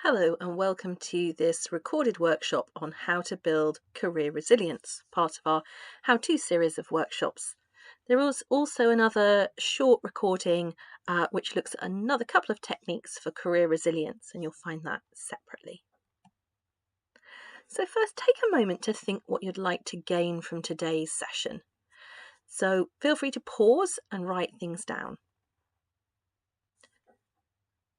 Hello and welcome to this recorded workshop on how to build career resilience, part of our how-to series of workshops. There is also another short recording which looks at another couple of techniques for career resilience, and you'll find that separately. So first, take a moment to think what you'd like to gain from today's session. So feel free to pause and write things down.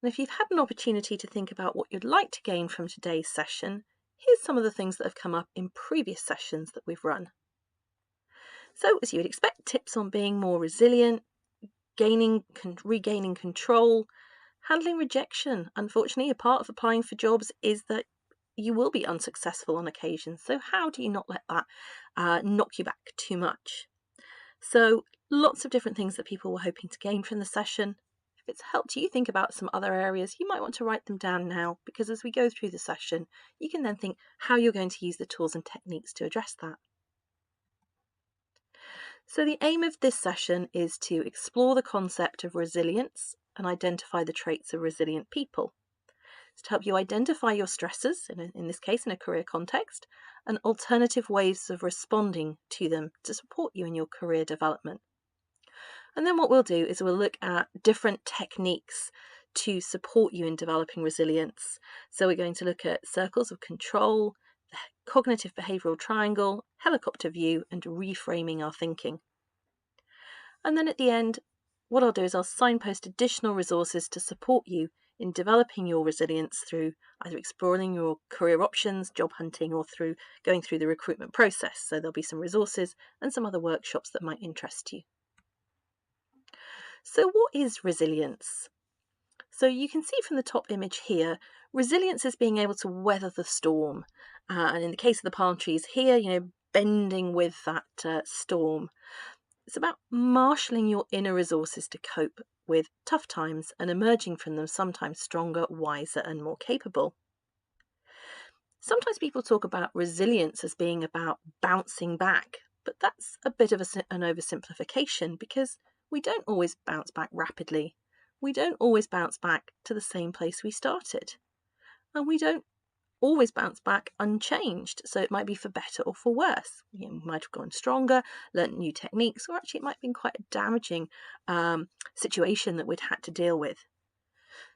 And if you've had an opportunity to think about what you'd like to gain from today's session, here's some of the things that have come up in previous sessions that we've run. So, as you would expect, tips on being more resilient, regaining control, handling rejection. Unfortunately, a part of applying for jobs is that you will be unsuccessful on occasion. So how do you not let that knock you back too much? So lots of different things that people were hoping to gain from the session. If it's helped you think about some other areas, you might want to write them down now, because as we go through the session, you can then think how you're going to use the tools and techniques to address that. So the aim of this session is to explore the concept of resilience and identify the traits of resilient people. It's to help you identify your stressors, in this case in a career context, and alternative ways of responding to them to support you in your career development. And then what we'll do is we'll look at different techniques to support you in developing resilience. So we're going to look at circles of control, the cognitive behavioural triangle, helicopter view, and reframing our thinking. And then at the end, what I'll do is I'll signpost additional resources to support you in developing your resilience through either exploring your career options, job hunting, or through going through the recruitment process. So there'll be some resources and some other workshops that might interest you. So what is resilience? So you can see from the top image here, resilience is being able to weather the storm. And in the case of the palm trees here, bending with that storm. It's about marshalling your inner resources to cope with tough times and emerging from them sometimes stronger, wiser, and more capable. Sometimes people talk about resilience as being about bouncing back, but that's a bit of an oversimplification, because we don't always bounce back rapidly. We don't always bounce back to the same place we started. And we don't always bounce back unchanged. So it might be for better or for worse. You might have gone stronger, learnt new techniques, or actually it might have been quite a damaging situation that we'd had to deal with.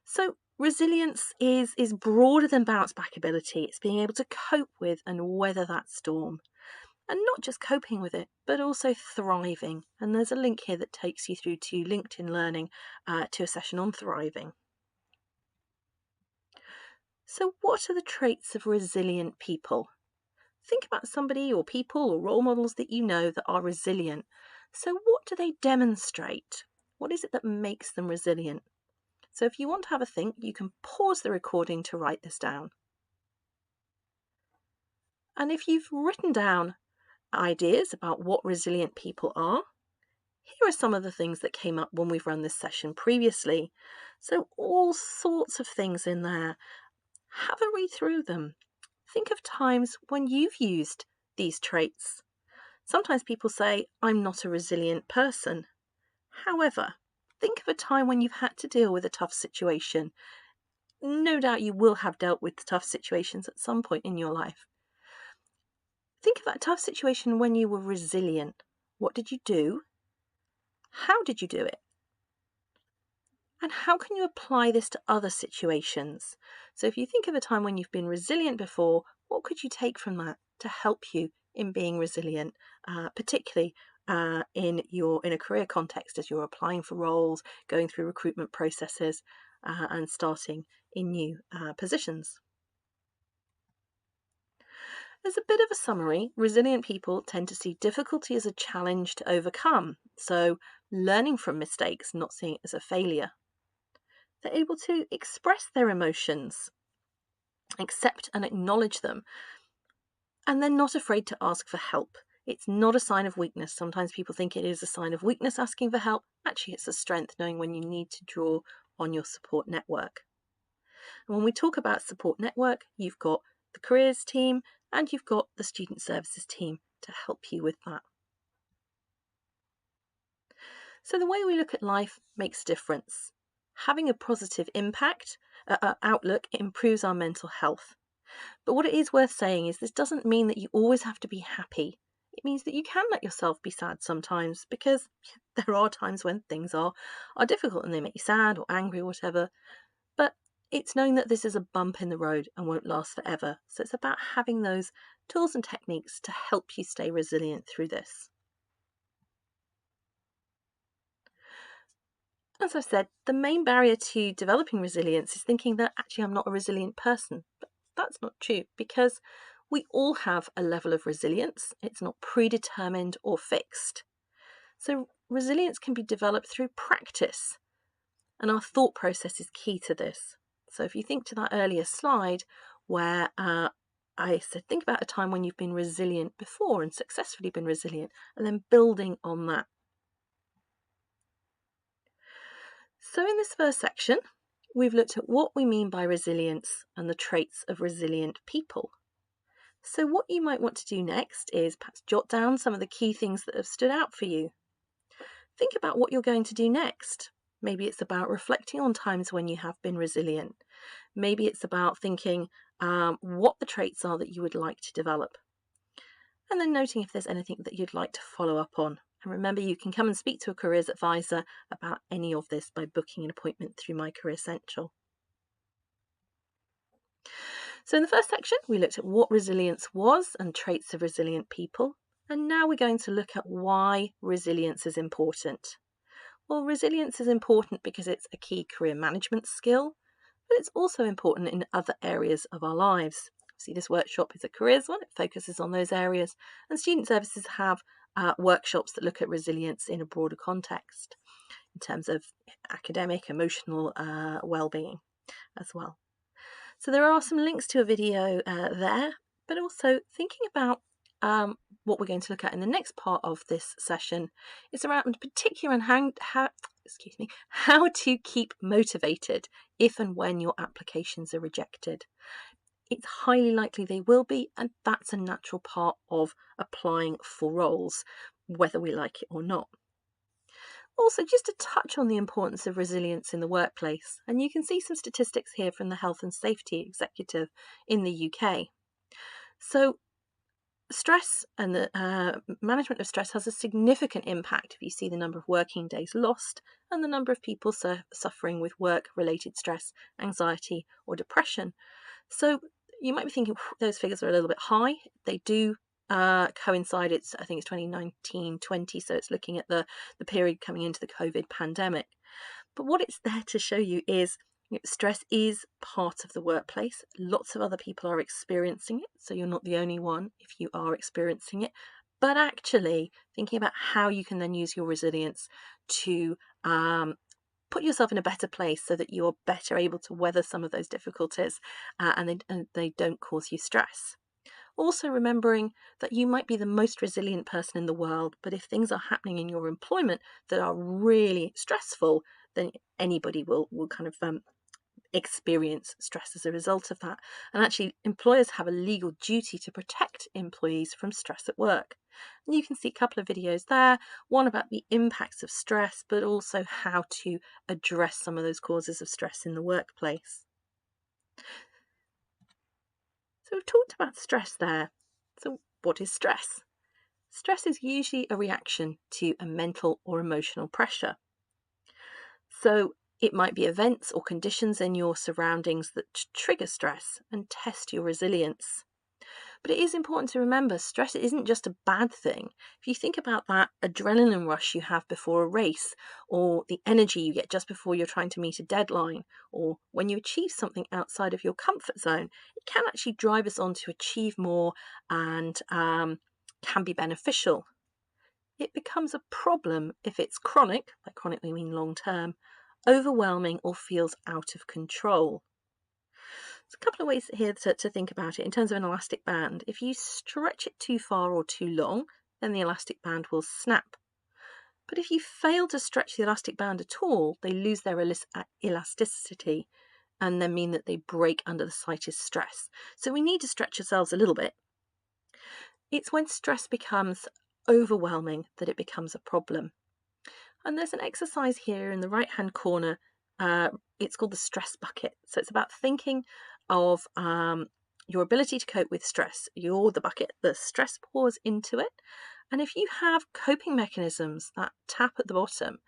So resilience is broader than bounce back ability. It's being able to cope with and weather that storm. And not just coping with it, but also thriving. And there's a link here that takes you through to LinkedIn Learning to a session on thriving. So what are the traits of resilient people? Think about somebody or people or role models that you know that are resilient. So what do they demonstrate? What is it that makes them resilient? So if you want to have a think, you can pause the recording to write this down. And if you've written down ideas about what resilient people are, here are some of the things that came up when we've run this session previously. So all sorts of things in there. Have a read through them. Think of times when you've used these traits. Sometimes people say, I'm not a resilient person. However, think of a time when you've had to deal with a tough situation. No doubt you will have dealt with tough situations at some point in your life. Think of that tough situation when you were resilient. What did you do? How did you do it? And how can you apply this to other situations? So if you think of a time when you've been resilient before, what could you take from that to help you in being resilient, particularly in a career context as you're applying for roles, going through recruitment processes, and starting in new positions? As a bit of a summary, resilient people tend to see difficulty as a challenge to overcome. So learning from mistakes, not seeing it as a failure. They're able to express their emotions, accept and acknowledge them, and they're not afraid to ask for help. It's not a sign of weakness. Sometimes people think it is a sign of weakness asking for help. Actually, it's a strength, knowing when you need to draw on your support network. And when we talk about support network, you've got the careers team and you've got the student services team to help you with that. So the way we look at life makes a difference. Having a positive impact outlook, it improves our mental health. But what it is worth saying is this doesn't mean that you always have to be happy. It means that you can let yourself be sad sometimes, because there are times when things are difficult and they make you sad or angry or whatever. But it's knowing that this is a bump in the road and won't last forever. So it's about having those tools and techniques to help you stay resilient through this. As I've said, the main barrier to developing resilience is thinking that actually I'm not a resilient person. But that's not true, because we all have a level of resilience. It's not predetermined or fixed. So resilience can be developed through practice, and our thought process is key to this. So if you think to that earlier slide where I said, think about a time when you've been resilient before and successfully been resilient, and then building on that. So in this first section, we've looked at what we mean by resilience and the traits of resilient people. So what you might want to do next is perhaps jot down some of the key things that have stood out for you. Think about what you're going to do next. Maybe it's about reflecting on times when you have been resilient. Maybe it's about thinking what the traits are that you would like to develop. And then noting if there's anything that you'd like to follow up on. And remember, you can come and speak to a careers advisor about any of this by booking an appointment through my CareerCentral. So in the first section, we looked at what resilience was and traits of resilient people. And now we're going to look at why resilience is important. Well, resilience is important because it's a key career management skill, but it's also important in other areas of our lives. See, this workshop is a careers one. It focuses on those areas, and student services have workshops that look at resilience in a broader context in terms of academic, emotional well-being as well. So there are some links to a video there, but also thinking about what we're going to look at in the next part of this session is around particular and how to keep motivated if and when your applications are rejected. It's highly likely they will be, and that's a natural part of applying for roles, whether we like it or not. Also, just to touch on the importance of resilience in the workplace, and you can see some statistics here from the Health and Safety Executive in the UK. So stress and the management of stress has a significant impact if you see the number of working days lost and the number of people suffering with work-related stress, anxiety or depression. So you might be thinking those figures are a little bit high. They do coincide. I think it's 2019-20, so it's looking at the period coming into the COVID pandemic. But what it's there to show you is stress is part of the workplace. Lots of other people are experiencing it, so you're not the only one if you are experiencing it. But actually thinking about how you can then use your resilience to put yourself in a better place so that you're better able to weather some of those difficulties and they don't cause you stress. Also remembering that you might be the most resilient person in the world, but if things are happening in your employment that are really stressful, then anybody will kind of experience stress as a result of that. And actually, employers have a legal duty to protect employees from stress at work. And you can see a couple of videos there, one about the impacts of stress, but also how to address some of those causes of stress in the workplace. So we've talked about stress there. So what is stress? Stress is usually a reaction to a mental or emotional pressure. So it might be events or conditions in your surroundings that trigger stress and test your resilience. But it is important to remember stress isn't just a bad thing. If you think about that adrenaline rush you have before a race, or the energy you get just before you're trying to meet a deadline, or when you achieve something outside of your comfort zone, it can actually drive us on to achieve more and can be beneficial. It becomes a problem if it's chronic, by chronic we mean long term, overwhelming or feels out of control. There's a couple of ways here to think about it in terms of an elastic band. If you stretch it too far or too long, then the elastic band will snap. But if you fail to stretch the elastic band at all, they lose their elasticity and then mean that they break under the slightest stress. So we need to stretch ourselves a little bit. It's when stress becomes overwhelming that it becomes a problem. And there's an exercise here in the right-hand corner it's called the stress bucket. So it's about thinking of your ability to cope with stress. You're the bucket, the stress pours into it. And if you have coping mechanisms that tap at the bottom,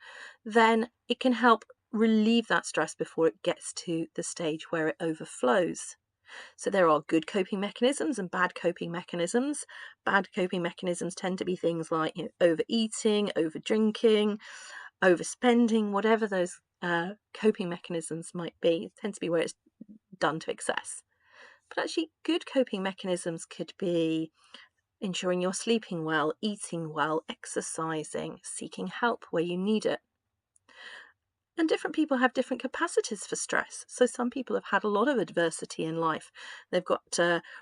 then it can help relieve that stress before it gets to the stage where it overflows. So there are good coping mechanisms and bad coping mechanisms. Bad coping mechanisms tend to be things like overeating, over drinking, overspending, whatever those coping mechanisms might be. It tends to be where it's done to excess. But actually, good coping mechanisms could be ensuring you're sleeping well, eating well, exercising, seeking help where you need it. And different people have different capacities for stress. So some people have had a lot of adversity in life. They've got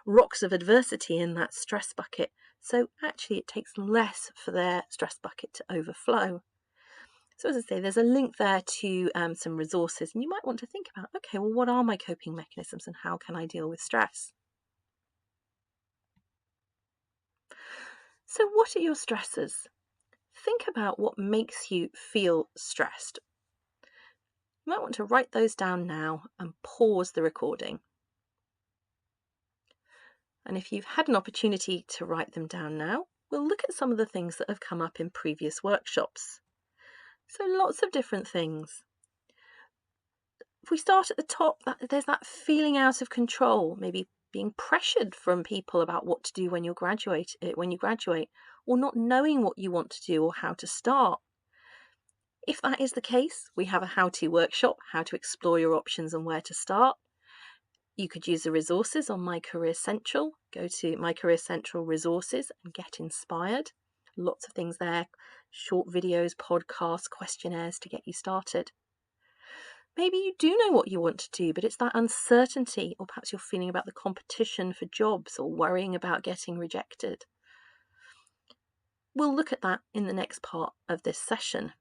rocks of adversity in that stress bucket. So actually it takes less for their stress bucket to overflow. So as I say, there's a link there to some resources. And you might want to think about, okay, well, what are my coping mechanisms and how can I deal with stress? So what are your stressors? Think about what makes you feel stressed. You might want to write those down now and pause the recording. And if you've had an opportunity to write them down now, we'll look at some of the things that have come up in previous workshops. So lots of different things. If we start at the top, there's that feeling out of control, maybe being pressured from people about what to do when you graduate, or not knowing what you want to do or how to start. If that is the case, we have a how-to workshop, how to explore your options and where to start. You could use the resources on My CareerCentral. Go to My CareerCentral resources and get inspired. Lots of things there, short videos, podcasts, questionnaires to get you started. Maybe you do know what you want to do, but it's that uncertainty, or perhaps you're feeling about the competition for jobs or worrying about getting rejected. We'll look at that in the next part of this session.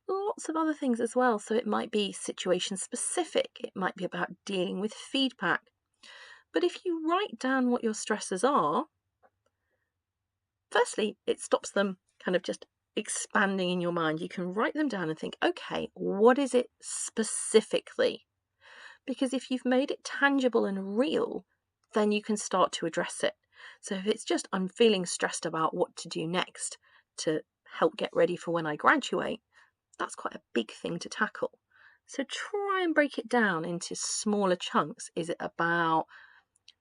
Lots of other things as well. So it might be situation specific. It might be about dealing with feedback. But if you write down what your stressors are, firstly, it stops them kind of just expanding in your mind. You can write them down and think, okay, what is it specifically? Because if you've made it tangible and real, then you can start to address it. So if it's just, I'm feeling stressed about what to do next to help get ready for when I graduate, that's quite a big thing to tackle. So try and break it down into smaller chunks. Is it about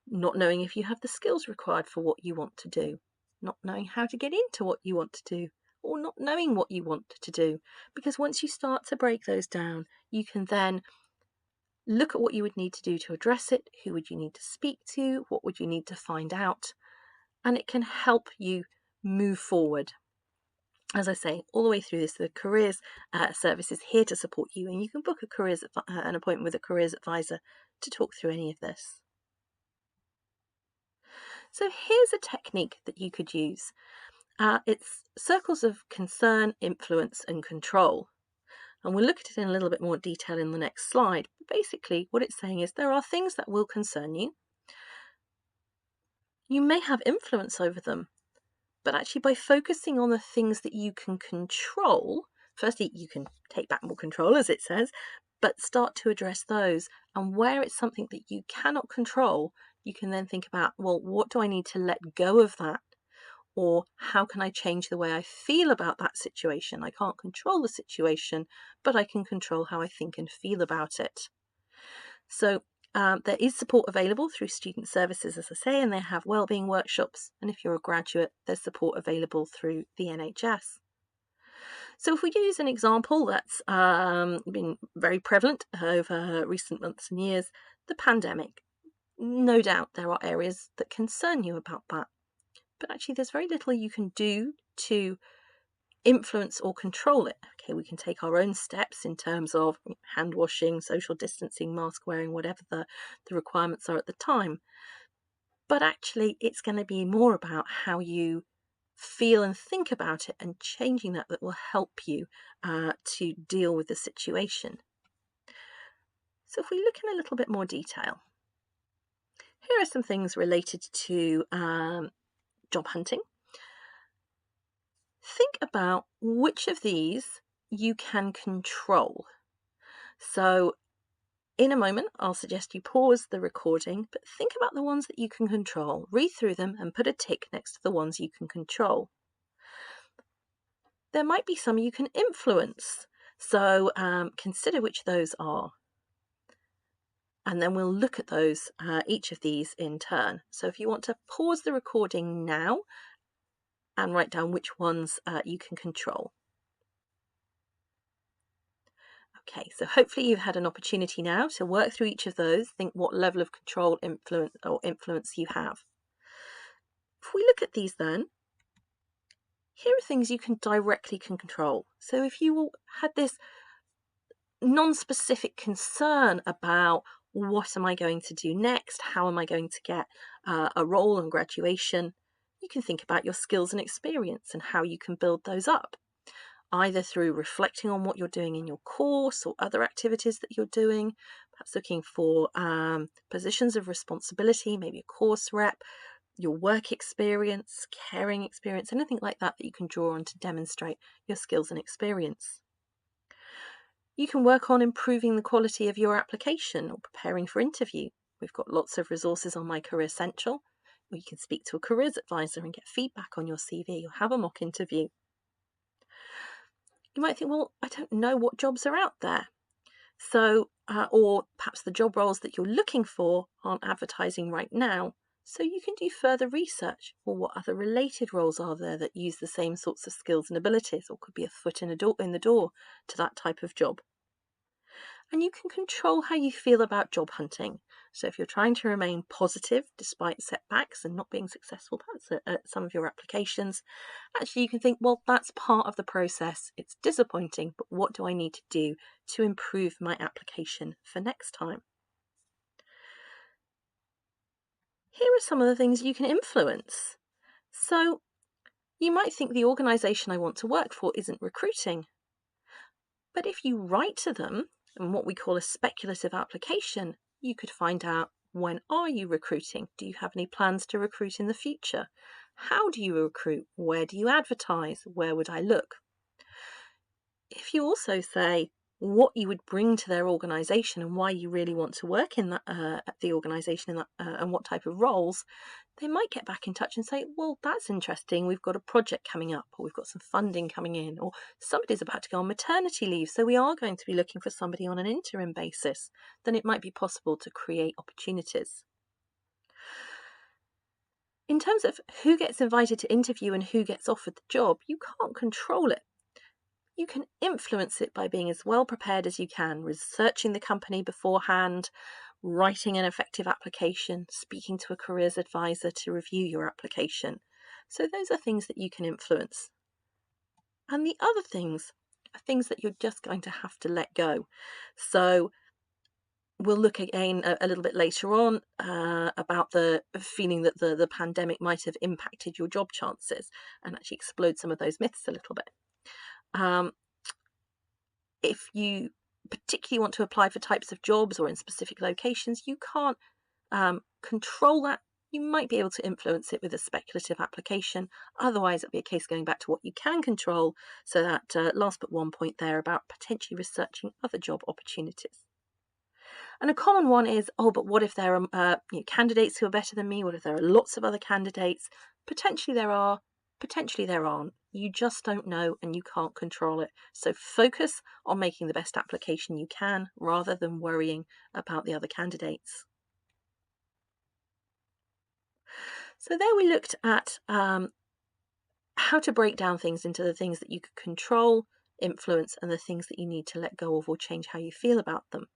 not knowing if you have the skills required for what you want to do, not knowing how to get into what you want to do, or not knowing what you want to do? Because once you start to break those down, you can then look at what you would need to do to address it. Who would you need to speak to? What would you need to find out? And it can help you move forward. As I say, all the way through this, the careers service is here to support you, and you can book an appointment with a careers advisor to talk through any of this. So here's a technique that you could use. It's circles of concern, influence, and control. And we'll look at it in a little bit more detail in the next slide. But basically, what it's saying is there are things that will concern you. You may have influence over them. But actually, by focusing on the things that you can control, firstly, you can take back more control, as it says, but start to address those. And where it's something that you cannot control, you can then think about, well, what do I need to let go of that? Or how can I change the way I feel about that situation? I can't control the situation, but I can control how I think and feel about it. So there is support available through student services, as I say, and they have wellbeing workshops. And if you're a graduate, there's support available through the NHS. So if we use an example that's been very prevalent over recent months and years, the pandemic. No doubt there are areas that concern you about that. But actually there's very little you can do to influence or control it. Okay, we can take our own steps in terms of hand washing, social distancing, mask wearing, whatever the requirements are at the time. But actually it's going to be more about how you feel and think about it, and changing that will help you to deal with the situation. So if we look in a little bit more detail, here are some things related to job hunting. Think about which of these you can control. So in a moment, I'll suggest you pause the recording, but think about the ones that you can control. Read through them and put a tick next to the ones you can control. There might be some you can influence, so consider which those are. And then we'll look at those, each of these in turn. So if you want to pause the recording now and write down which ones you can control. Okay, so hopefully you've had an opportunity now to work through each of those, think what level of control, influence you have. If we look at these then, here are things you can directly control. So if you had this non-specific concern about what am I going to do next, how am I going to get a role and graduation, you can think about your skills and experience and how you can build those up, either through reflecting on what you're doing in your course or other activities that you're doing, perhaps looking for positions of responsibility, maybe a course rep, your work experience, caring experience, anything like that that you can draw on to demonstrate your skills and experience. You can work on improving the quality of your application or preparing for interview. We've got lots of resources on my CareerCentral where you can speak to a careers advisor and get feedback on your CV or have a mock interview. You might think, well, I don't know what jobs are out there. So, or perhaps the job roles that you're looking for aren't advertising right now. So you can do further research. Or what other related roles are there that use the same sorts of skills and abilities, or could be a foot in the door to that type of job. And you can control how you feel about job hunting. So if you're trying to remain positive despite setbacks and not being successful perhaps at some of your applications, actually you can think, well, that's part of the process. It's disappointing, but what do I need to do to improve my application for next time? Here are some of the things you can influence. So you might think the organisation I want to work for isn't recruiting. But if you write to them in what we call a speculative application, you could find out, when are you recruiting? Do you have any plans to recruit in the future? How do you recruit? Where do you advertise? Where would I look? If you also say what you would bring to their organisation and why you really want to work in that at the organisation and what type of roles, they might get back in touch and say, well, that's interesting. We've got a project coming up, or we've got some funding coming in, or somebody's about to go on maternity leave, so we are going to be looking for somebody on an interim basis. Then it might be possible to create opportunities. In terms of who gets invited to interview and who gets offered the job, you can't control it. You can influence it by being as well prepared as you can, researching the company beforehand, writing an effective application, speaking to a careers advisor to review your application. So those are things that you can influence. And the other things are things that you're just going to have to let go. So we'll look again a little bit later on about the feeling that the pandemic might have impacted your job chances and actually explode some of those myths a little bit. If you particularly want to apply for types of jobs or in specific locations, you can't control that. You might be able to influence it with a speculative application. Otherwise, it'll be a case going back to what you can control. So that last but one point there about potentially researching other job opportunities. And a common one is, oh, but what if there are candidates who are better than me? What if there are lots of other candidates? Potentially there are, potentially there aren't. You just don't know and you can't control it. So focus on making the best application you can rather than worrying about the other candidates. So there we looked at how to break down things into the things that you could control, influence, and the things that you need to let go of or change how you feel about them.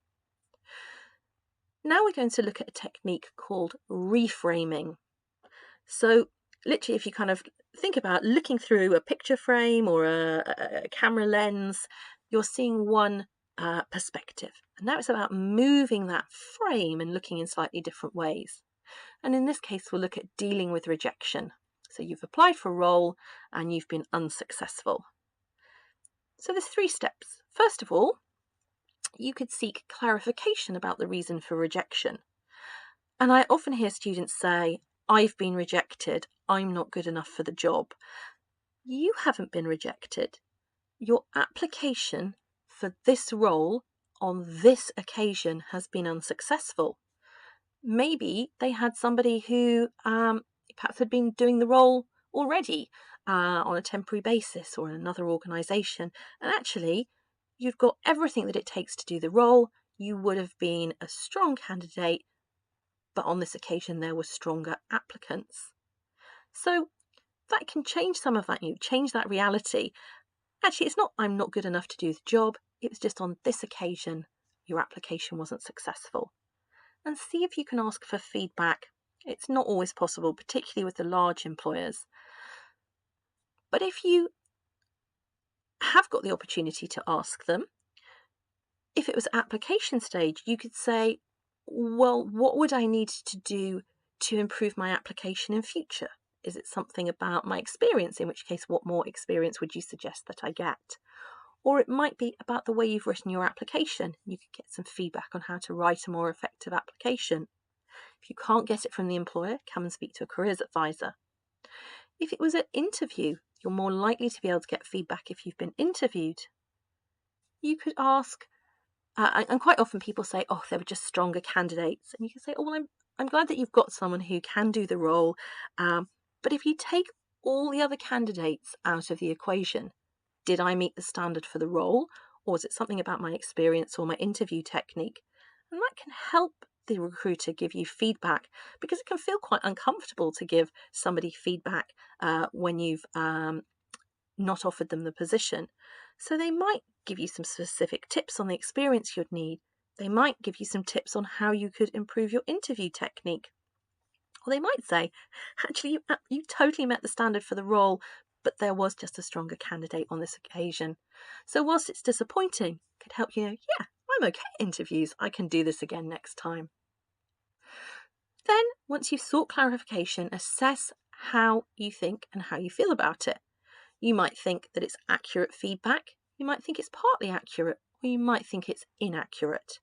Now we're going to look at a technique called reframing. So literally, if you kind of think about looking through a picture frame or a camera lens, you're seeing one perspective. And now it's about moving that frame and looking in slightly different ways. And in this case, we'll look at dealing with rejection. So you've applied for a role and you've been unsuccessful. So there's 3 steps. First of all, you could seek clarification about the reason for rejection. And I often hear students say, I've been rejected, I'm not good enough for the job. You haven't been rejected. Your application for this role on this occasion has been unsuccessful. Maybe they had somebody who perhaps had been doing the role already on a temporary basis or in another organisation, and actually you've got everything that it takes to do the role. You would have been a strong candidate, but on this occasion there were stronger applicants. So that can change some of that, change that reality. Actually, it's not I'm not good enough to do the job, it was just on this occasion your application wasn't successful. And see if you can ask for feedback. It's not always possible, particularly with the large employers. But if you have got the opportunity to ask them, if it was application stage, you could say, well, what would I need to do to improve my application in future? Is it something about my experience? In which case, what more experience would you suggest that I get? Or it might be about the way you've written your application. You could get some feedback on how to write a more effective application. If you can't get it from the employer, come and speak to a careers advisor. If it was an interview, you're more likely to be able to get feedback if you've been interviewed. You could ask, and quite often people say, oh, they were just stronger candidates. And you can say, oh, well, I'm glad that you've got someone who can do the role. But if you take all the other candidates out of the equation, did I meet the standard for the role? Or was it something about my experience or my interview technique? And that can help the recruiter give you feedback, because it can feel quite uncomfortable to give somebody feedback when you've not offered them the position. So they might give you some specific tips on the experience you'd need. They might give you some tips on how you could improve your interview technique. Or they might say, actually, you totally met the standard for the role, but there was just a stronger candidate on this occasion. So whilst it's disappointing, it could help you know, yeah, I'm okay at interviews. I can do this again next time. Then, once you've sought clarification, assess how you think and how you feel about it. You might think that it's accurate feedback, you might think it's partly accurate, or you might think it's inaccurate.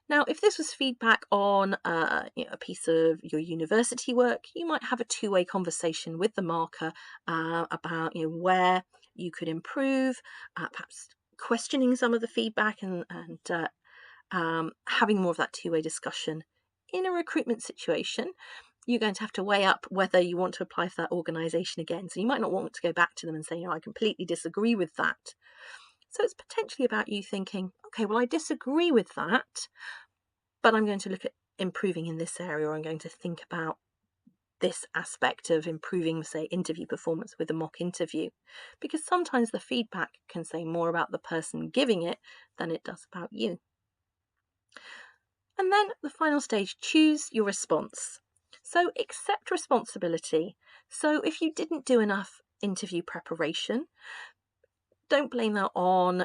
Now, if this was feedback on a piece of your university work, you might have a two-way conversation with the marker about where you could improve, perhaps questioning some of the feedback and having more of that two-way discussion. In a recruitment situation, you're going to have to weigh up whether you want to apply for that organisation again. So you might not want to go back to them and say, I completely disagree with that. So it's potentially about you thinking, okay, well, I disagree with that, but I'm going to look at improving in this area, or I'm going to think about this aspect of improving, say, interview performance with a mock interview. Because sometimes the feedback can say more about the person giving it than it does about you. And then the final stage, choose your response. So accept responsibility. So if you didn't do enough interview preparation, don't blame that on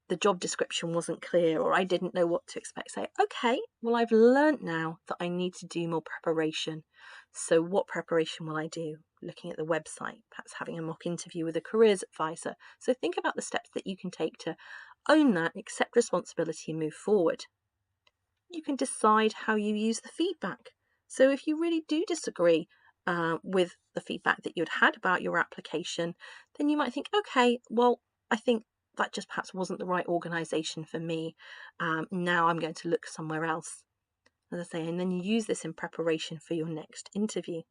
the job description wasn't clear, or I didn't know what to expect. Say, okay, well, I've learned now that I need to do more preparation. So what preparation will I do? Looking at the website, perhaps having a mock interview with a careers advisor. So think about the steps that you can take to own that, accept responsibility, and move forward. You can decide how you use the feedback. So if you really do disagree with the feedback that you'd had about your application, then you might think, okay, well, I think that just perhaps wasn't the right organisation for me. Now I'm going to look somewhere else. As I say, and then you use this in preparation for your next interview.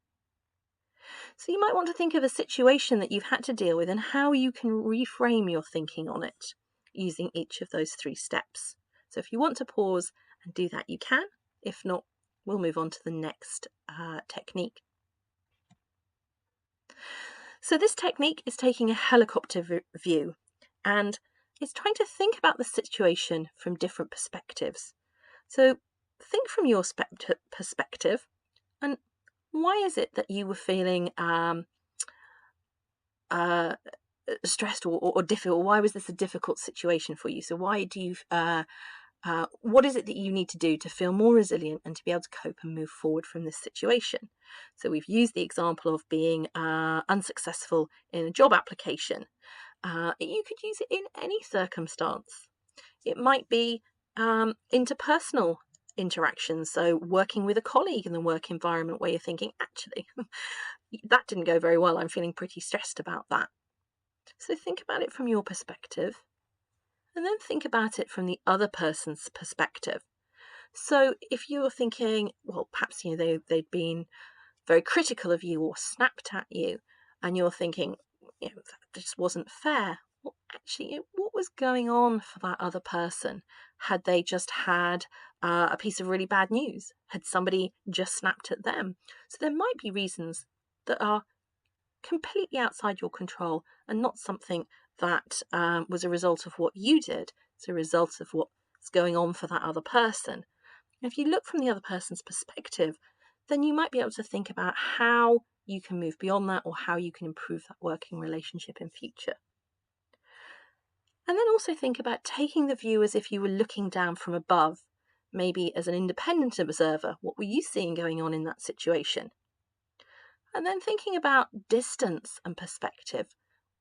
So you might want to think of a situation that you've had to deal with and how you can reframe your thinking on it using each of those 3 steps. So if you want to pause and do that, you can. If not, we'll move on to the next technique. So this technique is taking a helicopter view, and it's trying to think about the situation from different perspectives. So think from your perspective, and why is it that you were feeling stressed or difficult? Why was this a difficult situation for you? So why do you what is it that you need to do to feel more resilient and to be able to cope and move forward from this situation? So we've used the example of being unsuccessful in a job application. You could use it in any circumstance. It might be interpersonal interactions, so working with a colleague in the work environment where you're thinking, actually, that didn't go very well. I'm feeling pretty stressed about that. So think about it from your perspective. And then think about it from the other person's perspective. So if you're thinking, well, perhaps they'd been very critical of you or snapped at you, and you're thinking, that just wasn't fair. Well, actually, what was going on for that other person? Had they just had a piece of really bad news? Had somebody just snapped at them? So there might be reasons that are completely outside your control and not something that was a result of what you did. It's a result of what's going on for that other person. And if you look from the other person's perspective, then you might be able to think about how you can move beyond that or how you can improve that working relationship in future. And then also think about taking the view as if you were looking down from above, maybe as an independent observer. What were you seeing going on in that situation? And then thinking about distance and perspective.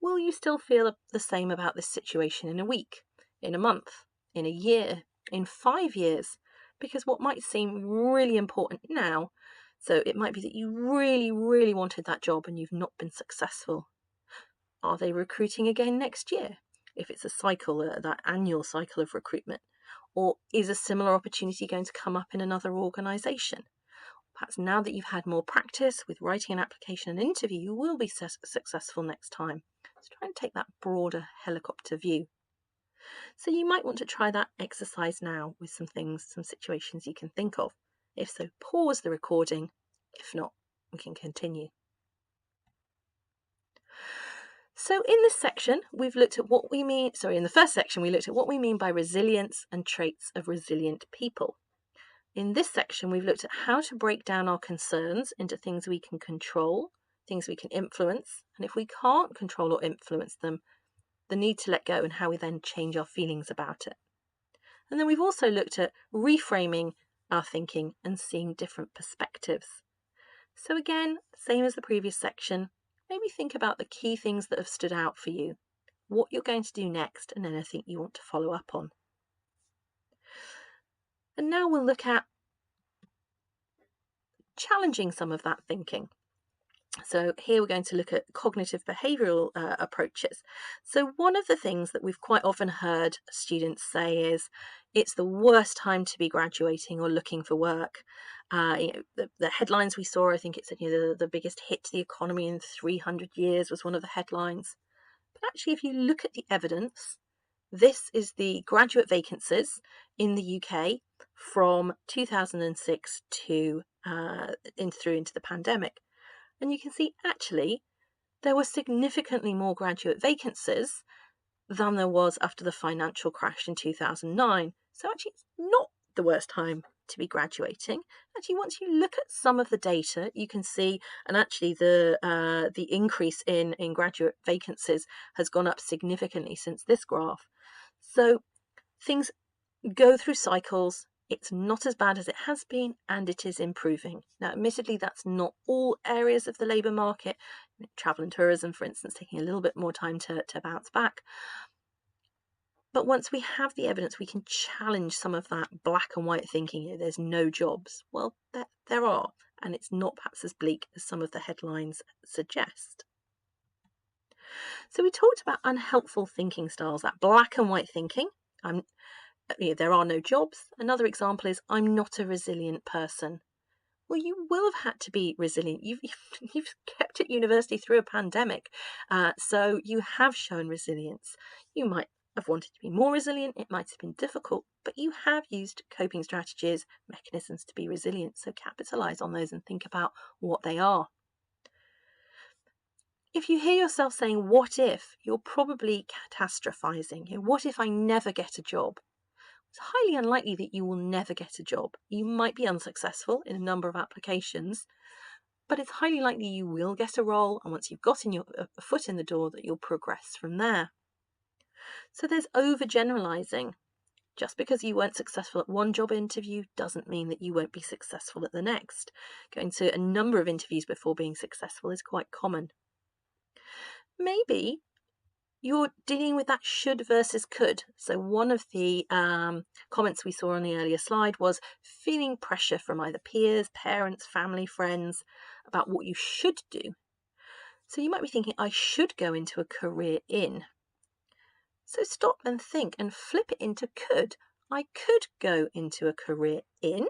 Will you still feel the same about this situation in a week, in a month, in a year, in 5 years? Because what might seem really important now, so it might be that you really, really wanted that job and you've not been successful. Are they recruiting again next year? If it's a cycle, that annual cycle of recruitment. Or is a similar opportunity going to come up in another organisation? Perhaps now that you've had more practice with writing an application and interview, you will be successful next time. So try and take that broader helicopter view. So you might want to try that exercise now with some situations you can think of. If so, pause the recording. If not, we can continue. So in this section, we've looked at what we mean, in the first section, we looked at what we mean by resilience and traits of resilient people. In this section, we've looked at how to break down our concerns into things we can control, things we can influence, and if we can't control or influence them, the need to let go and how we then change our feelings about it. And then we've also looked at reframing our thinking and seeing different perspectives. So again, same as the previous section, maybe think about the key things that have stood out for you, what you're going to do next, and anything you want to follow up on. And now we'll look at challenging some of that thinking. So here we're going to look at cognitive behavioural approaches. So one of the things that we've quite often heard students say is it's the worst time to be graduating or looking for work. The headlines we saw, I think it said the biggest hit to the economy in 300 years was one of the headlines. But actually, if you look at the evidence, this is the graduate vacancies in the UK from 2006 to through into the pandemic. And you can see actually there were significantly more graduate vacancies than there was after the financial crash in 2009. So actually it's not the worst time to be graduating. Actually, once you look at some of the data, you can see, and actually the increase in graduate vacancies has gone up significantly since this graph. So things go through cycles. It's not as bad as it has been, and it is improving. Now, admittedly, that's not all areas of the labour market. Travel and tourism, for instance, taking a little bit more time to bounce back. But once we have the evidence, we can challenge some of that black and white thinking. There's no jobs. Well, there are, and it's not perhaps as bleak as some of the headlines suggest. So we talked about unhelpful thinking styles, that black and white thinking. There are no jobs. Another example is I'm not a resilient person. Well, you will have had to be resilient. You've kept at university through a pandemic, so you have shown resilience. You might have wanted to be more resilient. It might have been difficult, but you have used coping strategies, mechanisms to be resilient. So capitalize on those and think about what they are. If you hear yourself saying, what if, you're probably catastrophizing. What if I never get a job? It's highly unlikely that you will never get a job. You might be unsuccessful in a number of applications, but it's highly likely you will get a role, and once you've gotten your foot in the door, that you'll progress from there. So there's overgeneralizing. Just because you weren't successful at one job interview doesn't mean that you won't be successful at the next. Going to a number of interviews before being successful is quite common. Maybe you're dealing with that should versus could. So one of the comments we saw on the earlier slide was feeling pressure from either peers, parents, family, friends about what you should do. So you might be thinking, I should go into a career in. So stop and think and flip it into could. I could go into a career in.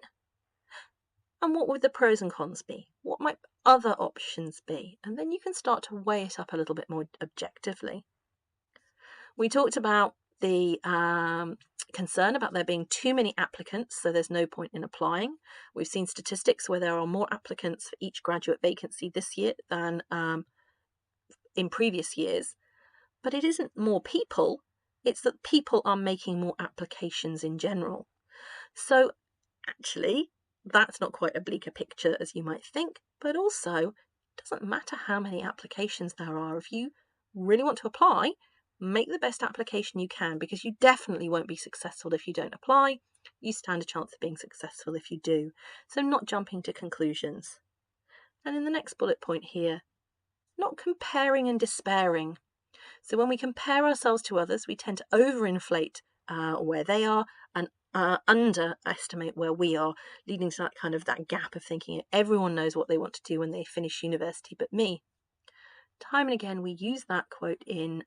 And what would the pros and cons be? What might other options be? And then you can start to weigh it up a little bit more objectively. We talked about the concern about there being too many applicants, so there's no point in applying. We've seen statistics where there are more applicants for each graduate vacancy this year than in previous years. But it isn't more people, it's that people are making more applications in general. So actually, that's not quite a bleaker picture as you might think, but also it doesn't matter how many applications there are. If you really want to apply, make the best application you can, because you definitely won't be successful if you don't apply. You stand a chance of being successful if you do. So not jumping to conclusions. And in the next bullet point here, not comparing and despairing. So when we compare ourselves to others, we tend to overinflate where they are and underestimate where we are, leading to that gap of thinking everyone knows what they want to do when they finish university but me. Time and again, we use that quote in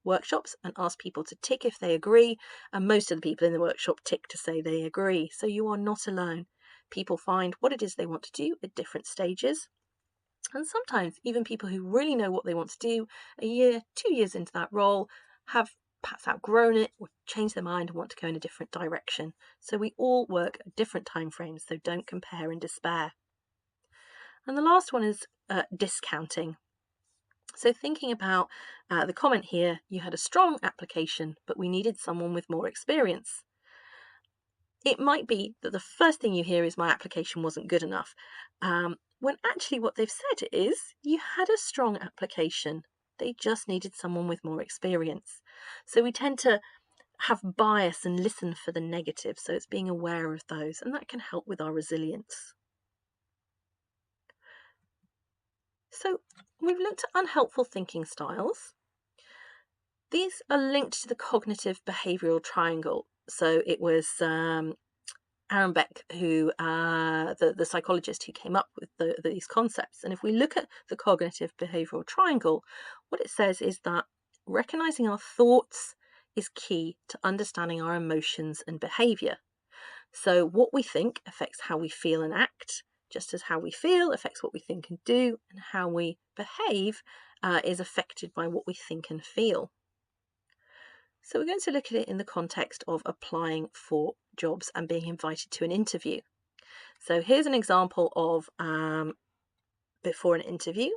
workshops and ask people to tick if they agree, and most of the people in the workshop tick to say they agree. So you are not alone. People find what it is they want to do at different stages. And sometimes even people who really know what they want to do, a year, 2 years into that role, have perhaps outgrown it or changed their mind and want to go in a different direction. So we all work at different time frames, so don't compare and despair. And the last one is discounting. So thinking about the comment here, you had a strong application, but we needed someone with more experience. It might be that the first thing you hear is my application wasn't good enough, when actually what they've said is you had a strong application. They just needed someone with more experience. So we tend to have bias and listen for the negative. So it's being aware of those, and that can help with our resilience. So we've looked at unhelpful thinking styles. These are linked to the cognitive behavioural triangle. So it was Dweck, who the psychologist who came up with these concepts. And if we look at the cognitive behavioural triangle, what it says is that recognizing our thoughts is key to understanding our emotions and behaviour. So what we think affects how we feel and act, just as how we feel affects what we think and do, and how we behave is affected by what we think and feel. So we're going to look at it in the context of applying for jobs and being invited to an interview. So here's an example of before an interview.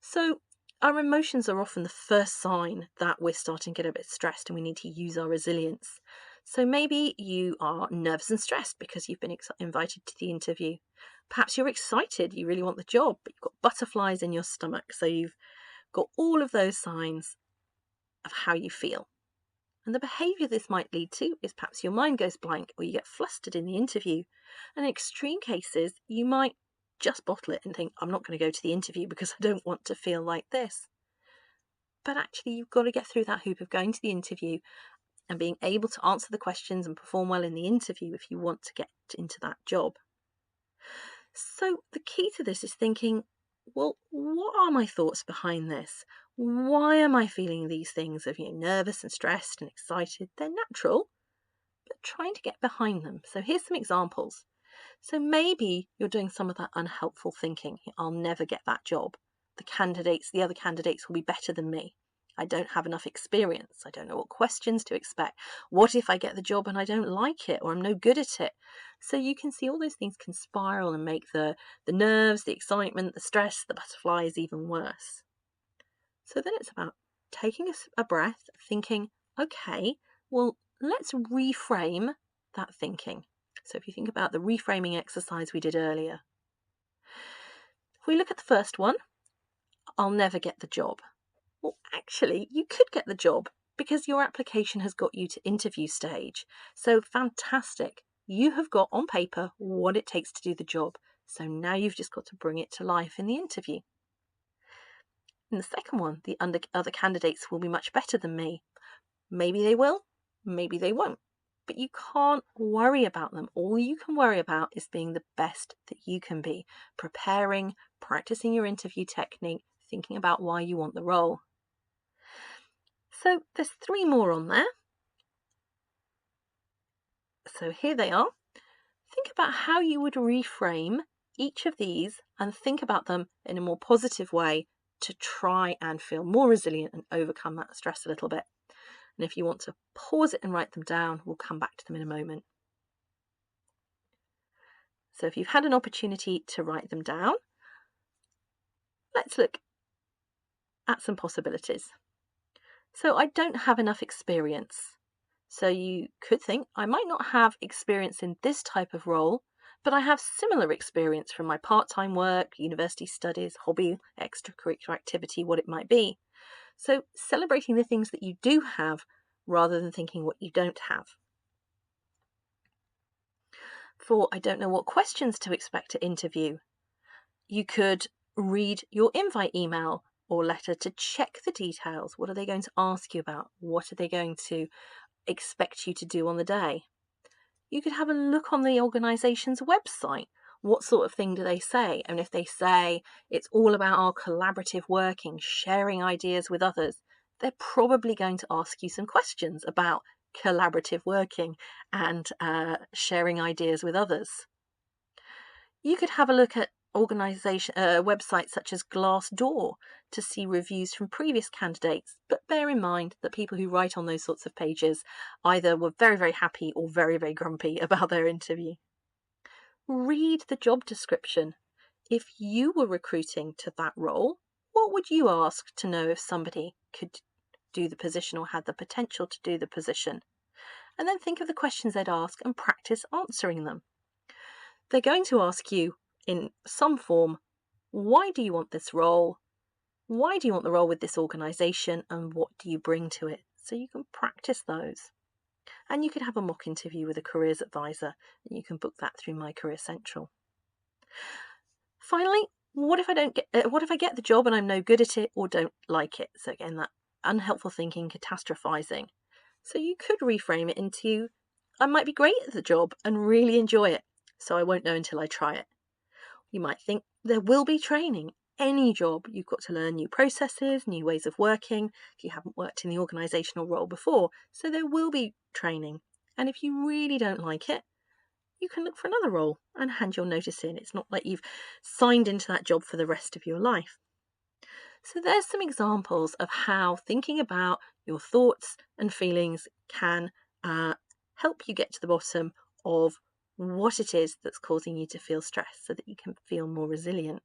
So our emotions are often the first sign that we're starting to get a bit stressed and we need to use our resilience. So maybe you are nervous and stressed because you've been invited to the interview. Perhaps you're excited, you really want the job, but you've got butterflies in your stomach. So you've got all of those signs of how you feel. And the behaviour this might lead to is perhaps your mind goes blank or you get flustered in the interview. And in extreme cases, you might just bottle it and think, I'm not going to go to the interview because I don't want to feel like this. But actually, you've got to get through that hoop of going to the interview and being able to answer the questions and perform well in the interview if you want to get into that job. So the key to this is thinking, well, what are my thoughts behind this? Why am I feeling these things of nervous and stressed and excited? They're natural, but trying to get behind them. So here's some examples. So maybe you're doing some of that unhelpful thinking. I'll never get that job. The other candidates will be better than me. I don't have enough experience. I don't know what questions to expect. What if I get the job and I don't like it or I'm no good at it? So you can see all those things can spiral and make the nerves, the excitement, the stress, the butterflies even worse. So then it's about taking a breath, thinking, okay, well, let's reframe that thinking. So if you think about the reframing exercise we did earlier, if we look at the first one, I'll never get the job. Well, actually, you could get the job because your application has got you to interview stage. So fantastic. You have got on paper what it takes to do the job. So now you've just got to bring it to life in the interview. In the second one, the other candidates will be much better than me. Maybe they will, maybe they won't. But you can't worry about them. All you can worry about is being the best that you can be, preparing, practicing your interview technique, thinking about why you want the role. So there's 3 more on there. So here they are. Think about how you would reframe each of these and think about them in a more positive way to try and feel more resilient and overcome that stress a little bit. And if you want to pause it and write them down, we'll come back to them in a moment. So if you've had an opportunity to write them down, let's look at some possibilities. So I don't have enough experience. So you could think, I might not have experience in this type of role, but I have similar experience from my part-time work, university studies, hobby, extracurricular activity, what it might be. So celebrating the things that you do have rather than thinking what you don't have. For I don't know what questions to expect to interview, you could read your invite email or letter to check the details. What are they going to ask you about? What are they going to expect you to do on the day? You could have a look on the organisation's website. What sort of thing do they say? And if they say it's all about our collaborative working, sharing ideas with others, they're probably going to ask you some questions about collaborative working and sharing ideas with others. You could have a look at organisation websites such as Glassdoor to see reviews from previous candidates, but bear in mind that people who write on those sorts of pages either were very, very happy or very, very grumpy about their interview. Read the job description. If you were recruiting to that role, what would you ask to know if somebody could do the position or had the potential to do the position? And then think of the questions they'd ask and practice answering them. They're going to ask you in some form, why do you want this role? Why do you want the role with this organisation? And what do you bring to it? So you can practice those. And you could have a mock interview with a careers advisor, and you can book that through My CareerCentral. Finally, what if I get the job and I'm no good at it or don't like it? So again, that unhelpful thinking, catastrophizing. So you could reframe it into, I might be great at the job and really enjoy it, so I won't know until I try it. You might think there will be training. Any job, you've got to learn new processes, new ways of working, if you haven't worked in the organisational role before, so there will be training. And if you really don't like it, you can look for another role and hand your notice in. It's not like you've signed into that job for the rest of your life. So there's some examples of how thinking about your thoughts and feelings can help you get to the bottom of what it is that's causing you to feel stressed so that you can feel more resilient.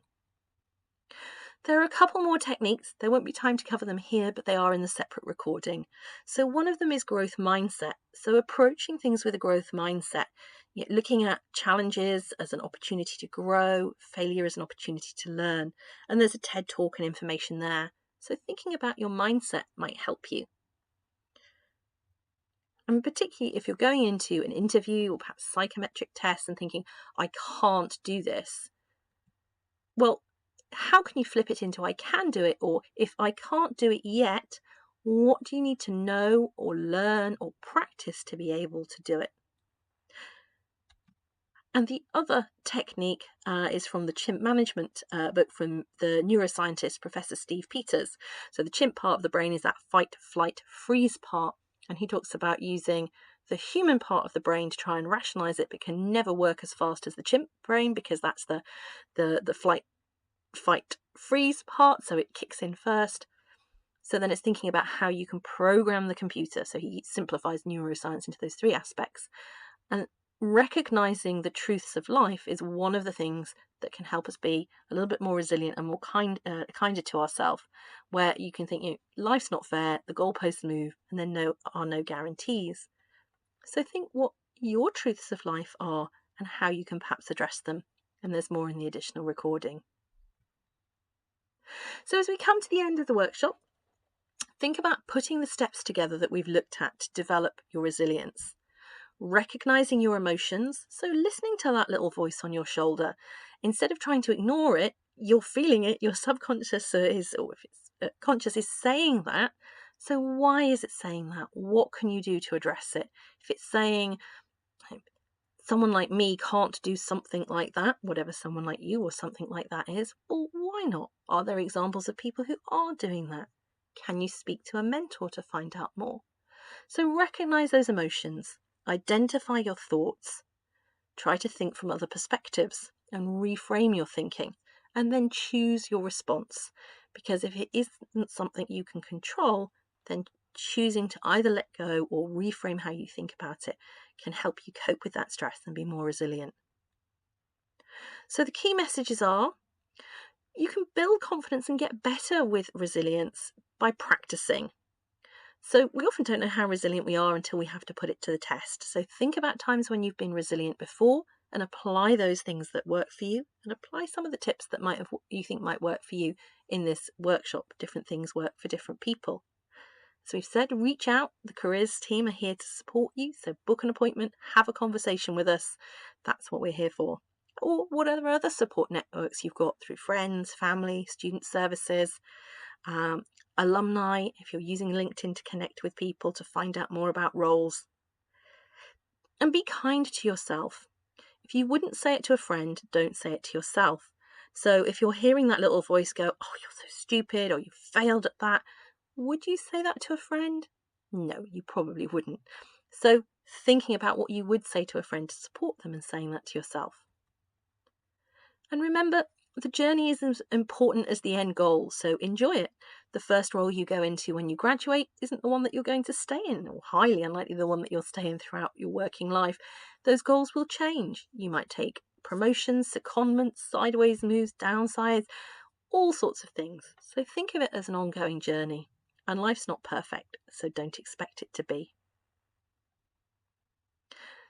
There are a couple more techniques. There won't be time to cover them here, but they are in the separate recording. So one of them is growth mindset. So approaching things with a growth mindset, looking at challenges as an opportunity to grow, failure as an opportunity to learn. And there's a TED talk and information there. So thinking about your mindset might help you. And particularly if you're going into an interview or perhaps psychometric tests and thinking, I can't do this. Well, how can you flip it into I can do it? Or if I can't do it yet, what do you need to know or learn or practice to be able to do it? And the other technique is from the chimp management book from the neuroscientist, Professor Steve Peters. So the chimp part of the brain is that fight, flight, freeze part. And he talks about using the human part of the brain to try and rationalize it, but can never work as fast as the chimp brain because that's the flight, fight, freeze part. So it kicks in first. So then it's thinking about how you can program the computer. So he simplifies neuroscience into those 3 aspects. And recognizing the truths of life is one of the things that can help us be a little bit more resilient and more kinder to ourselves, where you can think, life's not fair, the goalposts move, and there are no guarantees. So think what your truths of life are and how you can perhaps address them. And there's more in the additional recording. So as we come to the end of the workshop, think about putting the steps together that we've looked at to develop your resilience. Recognizing your emotions, so listening to that little voice on your shoulder. Instead of trying to ignore it, you're feeling it, your subconscious is, or if it's conscious, is saying that. So why is it saying that? What can you do to address it? If it's saying, someone like me can't do something like that, whatever someone like you or something like that is, well, why not? Are there examples of people who are doing that? Can you speak to a mentor to find out more? So recognize those emotions, identify your thoughts, try to think from other perspectives and reframe your thinking, and then choose your response. Because if it isn't something you can control, then choosing to either let go or reframe how you think about it can help you cope with that stress and be more resilient. So the key messages are: you can build confidence and get better with resilience by practicing. So we often don't know how resilient we are until we have to put it to the test. So think about times when you've been resilient before and apply those things that work for you, and apply some of the tips that you think might work for you in this workshop. Different things work for different people. So we've said, reach out. The careers team are here to support you. So book an appointment, have a conversation with us. That's what we're here for. Or whatever other support networks you've got through friends, family, student services, alumni, if you're using LinkedIn to connect with people to find out more about roles. And be kind to yourself. If you wouldn't say it to a friend, don't say it to yourself. So if you're hearing that little voice go, oh, you're so stupid, or you failed at that, would you say that to a friend? No, you probably wouldn't. So thinking about what you would say to a friend to support them and saying that to yourself. And remember, the journey is as important as the end goal, so enjoy it. The first role you go into when you graduate isn't the one that you're going to stay in, or highly unlikely the one that you'll stay in throughout your working life. Those goals will change. You might take promotions, secondments, sideways moves, downsides, all sorts of things. So think of it as an ongoing journey. And life's not perfect, so don't expect it to be.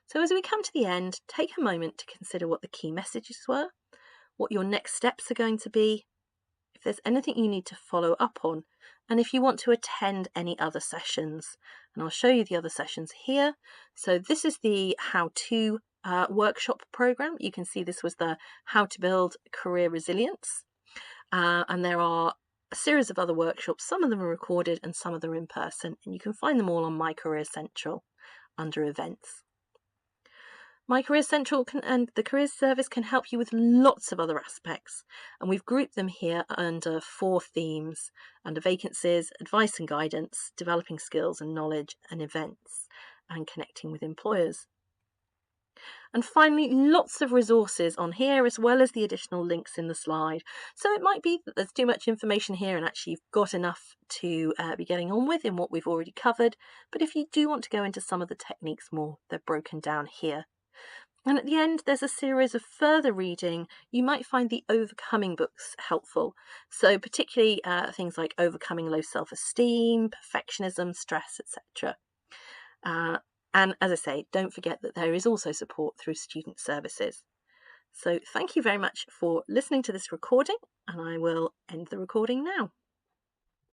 So as we come to the end, take a moment to consider what the key messages were, what your next steps are going to be, if there's anything you need to follow up on, and if you want to attend any other sessions. And I'll show you the other sessions here. So this is the how-to workshop program. You can see this was the how to build career resilience. And there are a series of other workshops. Some of them are recorded and some of them are in person. And you can find them all on my CareerCentral under events. My CareerCentral and the Careers Service can help you with lots of other aspects, and we've grouped them here under 4 themes, under vacancies, advice and guidance, developing skills and knowledge, and events, and connecting with employers. And finally, lots of resources on here, as well as the additional links in the slide. So it might be that there's too much information here and actually you've got enough to be getting on with in what we've already covered. But if you do want to go into some of the techniques more, they're broken down here. And at the end, there's a series of further reading. You might find the overcoming books helpful. So particularly things like Overcoming Low Self-Esteem, Perfectionism, Stress, etc. And as I say, don't forget that there is also support through student services. So thank you very much for listening to this recording, and I will end the recording now.